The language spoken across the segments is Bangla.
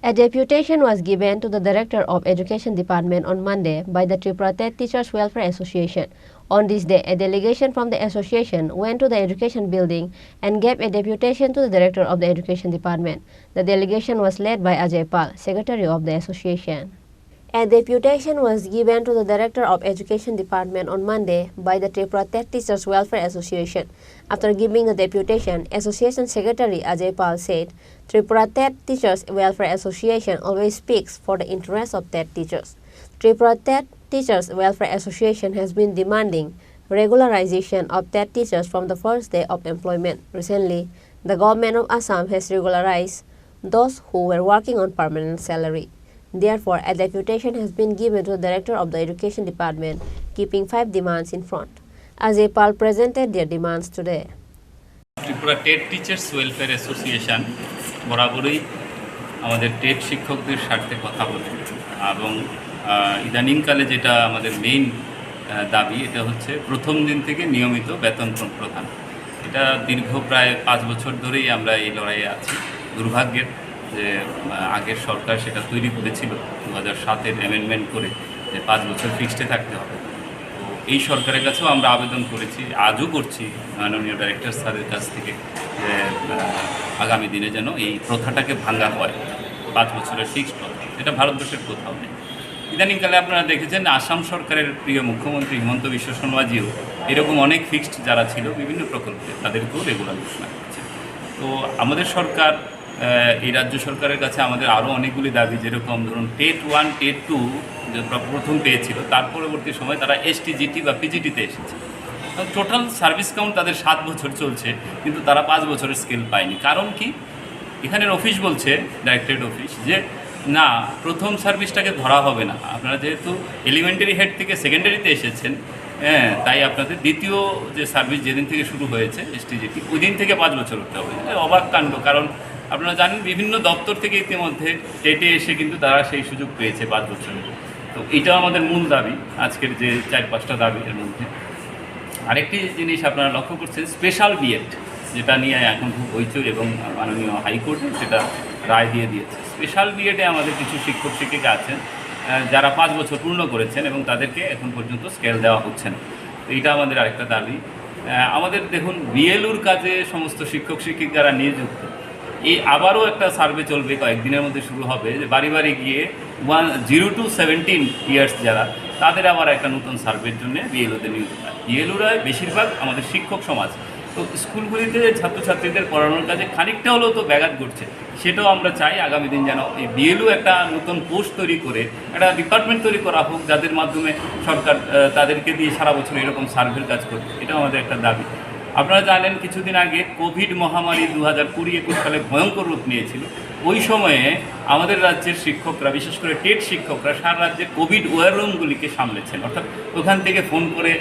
A deputation was given to the Director of Education Department on Monday by the Tripura TET Teachers WelfareAssociation. On this day, a delegation from the association went to the education building and gave a deputation to the Director of the Education Department. The delegation was led by Ajay Pal, Secretary of the association. A deputation was given to the Director of Education Department on Monday by the Tripura TET Teachers WelfareAssociation. After giving the deputation, Association Secretary Ajay Pal said, Tripura TET Teachers WelfareAssociation always speaks for the interests of TET teachers. Tripura TET Teachers WelfareAssociation has been demanding regularization of TET teachers from the first day of employment. Recently, the government of Assam has regularized those who were working on permanent salary. Therefore, a deputation has been given to the Director of the Education Department, keeping 5 demands in front. Ajay Pal presented their demands today. Tripura TET Teachers WelfareAssociation বরাবরই আমাদের টেট শিক্ষকদের স্বার্থে কথা বলে এবং ইদানিংকালে যেটা আমাদের মেইন দাবি এটা হচ্ছে প্রথম দিন থেকে নিয়মিত বেতন প্রদান। এটা দীর্ঘ প্রায় 5 বছর ধরেই আমরা এই লড়াইয়ে আছি। দুর্ভাগ্যের যে আগের সরকার সেটা তৈরি করেছিল 2007-এর অ্যামেন্ডমেন্ট করে যে 5 বছর ফিক্সডে থাকতে হবে। তো এই সরকারের কাছেও আমরা আবেদন করেছি, আজও করছি মাননীয় ডাইরেক্টর স্যারের কাছ থেকে যে আগামী দিনে যেন এই প্রথাটাকে ভাঙা হয়, 5 বছরের ফিক্সড প্রথা, এটা ভারতবর্ষের কোথাও নেই। ইদানিংকালে আপনারা দেখেছেন আসাম সরকারের প্রিয় মুখ্যমন্ত্রী হিমন্ত বিশ্ব শর্মাজিও এরকম অনেক ফিক্সড যারা ছিল বিভিন্ন প্রকল্পে তাদেরকেও রেগুলার ঘোষণা করেছে। তো আমাদের সরকার এই রাজ্য সরকারের কাছে আমাদের আরও অনেকগুলি দাবি, যেরকম ধরুন টেট 1 টেট 2 যে প্রথম পেয়েছিল তার পরবর্তী সময় তারা এসটিজিটি বা পিজিটিতে এসেছে। টোটাল সার্ভিস কাউন্ট তাদের 7 বছর চলছে, কিন্তু তারা 5 বছরের স্কেল পায়নি। কারণ কি? এখানের অফিস বলছে, ডাইরেক্টরেট অফিস, যে না, প্রথম সার্ভিসটাকে ধরা হবে না, আপনারা যেহেতু এলিমেন্টারি হেড থেকে সেকেন্ডারিতে এসেছেন, তাই আপনাদের দ্বিতীয় যে সার্ভিস যেদিন থেকে শুরু হয়েছে এসটিজিটি ওই দিন থেকে 5 বছর হতে হবে। অবাক কাণ্ড, কারণ আপনারা জানেন বিভিন্ন দপ্তর থেকে ইতিমধ্যে টেটে এসে কিন্তু তারা সেই সুযোগ পেয়েছে 5 বছরের। তো এটাও আমাদের মূল দাবি, আজকের যে 4-5টা দাবির মধ্যে। আরেকটি জিনিস আপনারা লক্ষ্য করছেন, স্পেশাল বিএড, যেটা নিয়ে এখন খুব হইচই এবং মাননীয় হাইকোর্টে সেটা রায় দিয়ে দিয়েছে। স্পেশাল বিএডে আমাদের কিছু শিক্ষক শিক্ষিকা আছেন যারা 5 বছর পূর্ণ করেছেন এবং তাদেরকে এখন পর্যন্ত স্কেল দেওয়া হচ্ছে না। তো এইটা আমাদের আরেকটা দাবি। আমাদের দেখুন বিএলওর কাজে সমস্ত শিক্ষক শিক্ষিকারা নিযুক্ত, এই আবারও একটা সার্ভে চলবে, কয়েকদিনের মধ্যে শুরু হবে, যে বাড়ি বাড়ি গিয়ে 0 to 17 ইয়ার্স যারা, তাদের আবার একটা নতুন সার্ভের জন্য বিএলওতে নিয়োজিত হয়। বিএলওরা বেশিরভাগ আমাদের শিক্ষক সমাজ। তো স্কুলগুলিতে ছাত্রছাত্রীদের পড়ানোর কাজে খানিকটা হলেও তো ব্যাঘাত ঘটছে, সেটাও আমরা চাই আগামী দিন যেন এই বিএলও একটা নতুন পোস্ট তৈরি করে একটা ডিপার্টমেন্ট তৈরি করা হোক, যাদের মাধ্যমে সরকার তাদেরকে দিয়ে সারা বছর এরকম সার্ভের কাজ করবে। এটাও আমাদের একটা দাবি। আপনারা জানেন কিছুদিন আগে কোভিড মহামারী 2020-21 সালে ভয়ঙ্কর রূপ নিয়েছিল। ওই সময়ে আমাদের রাজ্যের শিক্ষকরা, বিশেষ করে টেট শিক্ষকরা, সারা রাজ্যে কোভিড ওয়ার রুমগুলিকে সামলেছেন। অর্থাৎ ওখান থেকে ফোন করে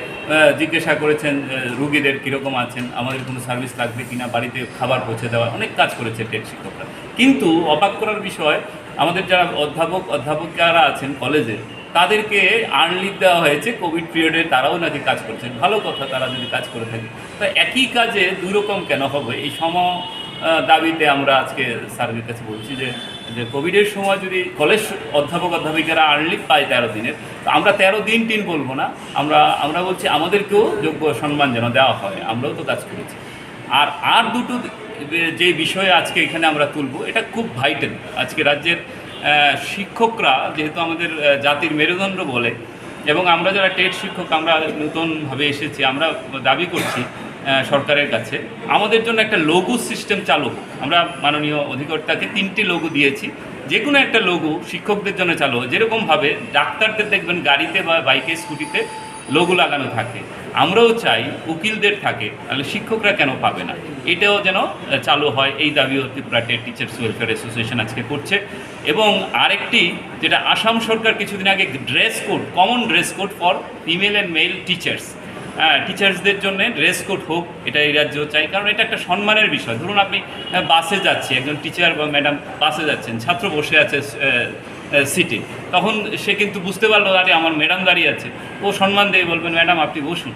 জিজ্ঞাসা করেছেন রুগীদের কীরকম আছেন, আমাদের কোনো সার্ভিস লাগবে কিনা, বাড়িতে খাবার পৌঁছে দেওয়া, অনেক কাজ করেছে টেট শিক্ষকরা। কিন্তু অবাক করার বিষয়, আমাদের যারা অধ্যাপকেরা আছেন কলেজে, তাদেরকে আর্নলিভ দেওয়া হয়েছে কোভিড পিরিয়ডে, তারাও নাকি কাজ করছেন। ভালো কথা, তারা যদি কাজ করে থাকে। তা একই কাজে দুই রকম কেন হবে? এই দাবিতে আমরা আজকে স্যারের কাছে বলছি যে কোভিডের সময় যদি কলেজ অধ্যাপিকারা আর্নলিভ পায় 13 দিনের, তো আমরা 13 দিন টিন বলবো না, আমরা বলছি আমাদেরকেও যোগ্য সম্মান যেন দেওয়া হয়, আমরাও তো কাজ করেছি। আর দুটো যে বিষয়ে আজকে এখানে আমরা তুলব, এটা খুব ভাইটাল। আজকে রাজ্যের শিক্ষকরা যেহেতু আমাদের জাতির মেরুদণ্ড বলে, এবং আমরা যারা টেট শিক্ষক আমরা নতুনভাবে এসেছি, আমরা দাবি করছি সরকারের কাছে আমাদের জন্য একটা লোগো সিস্টেম চালু হোক। আমরা মাননীয় অধিকর্তাকে 3টি লোগো দিয়েছি, যে কোনো একটা লোগো শিক্ষকদের জন্য চালু হোক। যেরকমভাবে ডাক্তারদের দেখবেন গাড়িতে বা বাইকে স্কুটিতে লোগো লাগানো থাকে, আমরাও চাই উকিলদের থাকে, তাহলে শিক্ষকরা কেন পাবে না? এটাও যেন চালু হয়, এই দাবিও Tripura TET teachers welfare association আজকে করছে। এবং আরেকটি, যেটা আসাম সরকার কিছুদিন আগে dress code, common dress code for female and male টিচার্সদের জন্য ড্রেস কোড হোক, এটা এই রাজ্যেও চাই। কারণ এটা একটা সম্মানের বিষয়। ধরুন আপনি বাসে যাচ্ছে, একজন টিচার বা ম্যাডাম বাসে যাচ্ছেন, ছাত্র বসে আছে সিটে, তখন সে কিন্তু বুঝতে পারলো আরে আমার ম্যাডাম দাঁড়িয়ে আছে, ও সম্মান দিয়ে বলবেন ম্যাডাম আপনি বসুন।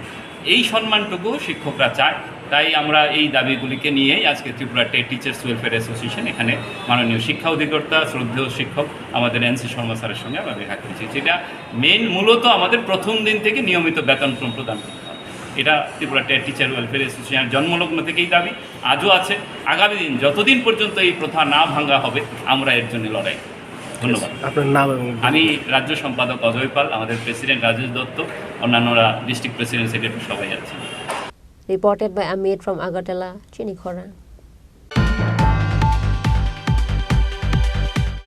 এই সম্মানটুকু শিক্ষকরা চায়। তাই আমরা এই দাবিগুলিকে নিয়েই আজকে Tripura TET teachers welfare association এখানে মাননীয় শিক্ষা অধিকর্তা শ্রদ্ধেয় শিক্ষক আমাদের এনসি শর্মা স্যারের সঙ্গে আমরা দেখা করেছি। যেটা মূলত আমাদের প্রথম দিন থেকে নিয়মিত বেতন প্রদান করতে হবে। এটা ত্রিপুরা টেট টিচার ওয়েলফেয়ার অ্যাসোসিয়েশনের জন্মলগ্ন থেকেই দাবি, আজও আছে, আগামী দিন যতদিন পর্যন্ত এই প্রথা না ভাঙা হবে আমরা এর জন্য লড়াই। ধন্যবাদ। আপনার নাম? আমি রাজ্য সম্পাদক অজয় পাল, আমাদের প্রেসিডেন্ট রাজেশ দত্ত, অন্যান্যরা ডিস্ট্রিক্ট প্রেসিডেন্ট সেক্রেটারি সবাই আছেন। Reported by Amit from Agartala, Chini, Khorang.